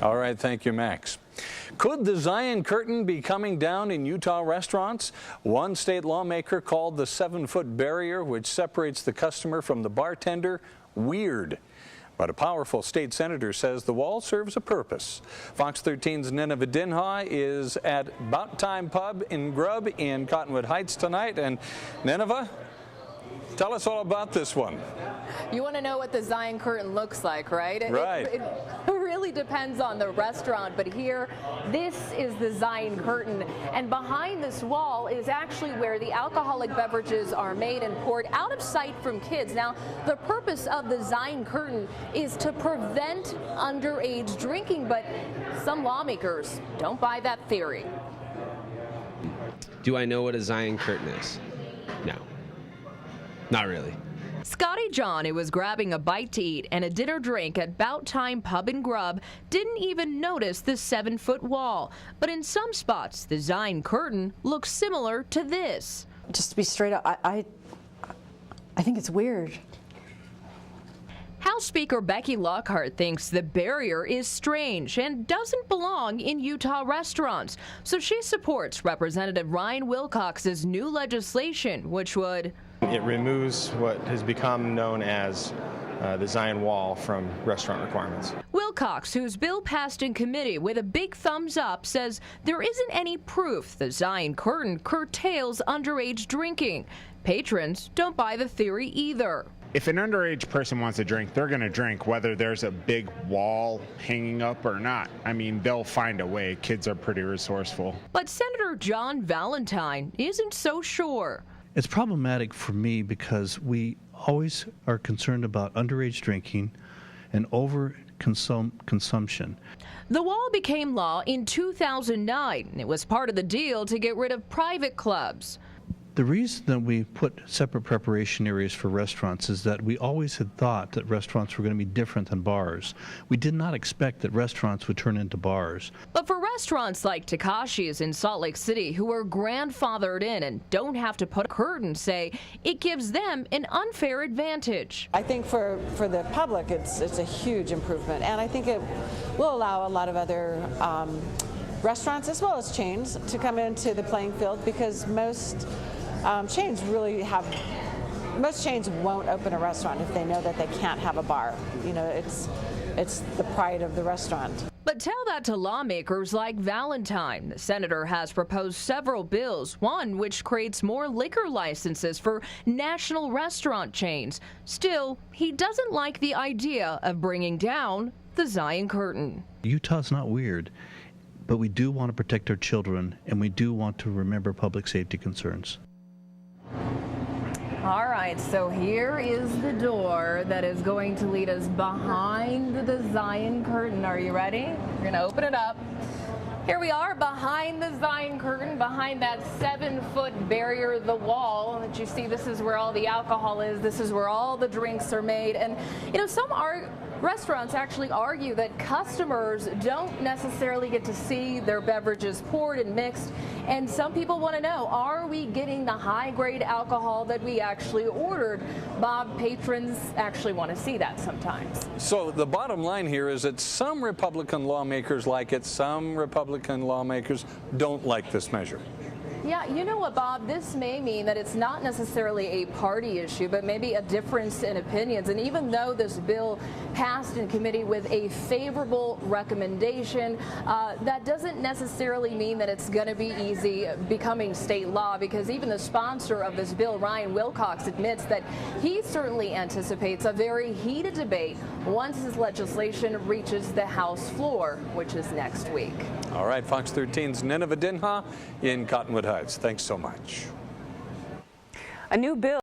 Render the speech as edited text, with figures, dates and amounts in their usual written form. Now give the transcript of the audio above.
All right, thank you, Max. Could the Zion curtain be coming down in Utah restaurants? One state lawmaker called the 7-foot barrier which separates the customer from the bartender weird. But a powerful state senator says the wall serves a purpose. Fox 13's Nineveh Dinha is at About Time Pub in Grub in Cottonwood Heights tonight. And Nineveh, tell us all about this one. You want to know what the Zion curtain looks like, right? Right. It really depends on the restaurant, but here, this is the Zion curtain, and behind this wall is actually where the alcoholic beverages are made and poured out of sight from kids. Now, the purpose of the Zion curtain is to prevent underage drinking, but some lawmakers don't buy that theory. Do I know what a Zion curtain is? No, not really. Scotty John, who was grabbing a bite to eat and a dinner drink at Bout Time Pub and Grub, didn't even notice the 7-foot wall. But in some spots, the Zion curtain looks similar to this. Just to be straight up, I think it's weird. House Speaker Becky Lockhart thinks the barrier is strange and doesn't belong in Utah restaurants. So she supports Representative Ryan Wilcox's new legislation, which would... It removes what has become known as the Zion Wall from restaurant requirements. Wilcox, whose bill passed in committee with a big thumbs up, says there isn't any proof the Zion curtain curtails underage drinking. Patrons don't buy the theory either. If an underage person wants to drink, they're going to drink whether there's a big wall hanging up or not. I mean, they'll find a way. Kids are pretty resourceful. But Senator John Valentine isn't so sure. It's problematic for me because we always are concerned about underage drinking and consumption. The wall became law in 2009. It was part of the deal to get rid of private clubs. The reason that we put separate preparation areas for restaurants is that we always had thought that restaurants were going to be different than bars. We did not expect that restaurants would turn into bars. But for restaurants like Takashi's in Salt Lake City, who are grandfathered in and don't have to put a curtain, say it gives them an unfair advantage. I think for the public, it's a huge improvement, and I think it will allow a lot of other restaurants as well as chains to come into the playing field, because most chains won't open a restaurant if they know that they can't have a bar. You know, it's the pride of the restaurant. But tell that to lawmakers like Valentine. The senator has proposed several bills, one which creates more liquor licenses for national restaurant chains. Still, he doesn't like the idea of bringing down the Zion curtain. Utah's not weird, but we do want to protect our children, and we do want to remember public safety concerns. All right, so here is the door that is going to lead us behind the Zion curtain. Are you ready? We're going to open it up. Here we are behind the Zion curtain, behind that 7-foot barrier, the wall that you see. This is where all the alcohol is. This is where all the drinks are made. And, you know, some restaurants actually argue that customers don't necessarily get to see their beverages poured and mixed. And some people want to know, are we getting the high-grade alcohol that we actually ordered? Bob, patrons actually want to see that sometimes. So the bottom line here is that some Republican lawmakers like it, some Republican lawmakers don't like this measure. Yeah, you know what, Bob? This may mean that it's not necessarily a party issue, but maybe a difference in opinions. And even though this bill passed in committee with a favorable recommendation, that doesn't necessarily mean that it's going to be easy becoming state law, because even the sponsor of this bill, Ryan Wilcox, admits that he certainly anticipates a very heated debate once his legislation reaches the House floor, which is next week. All right, Fox 13's Nineveh Dinha in Cottonwood Heights. Thanks so much. A new bill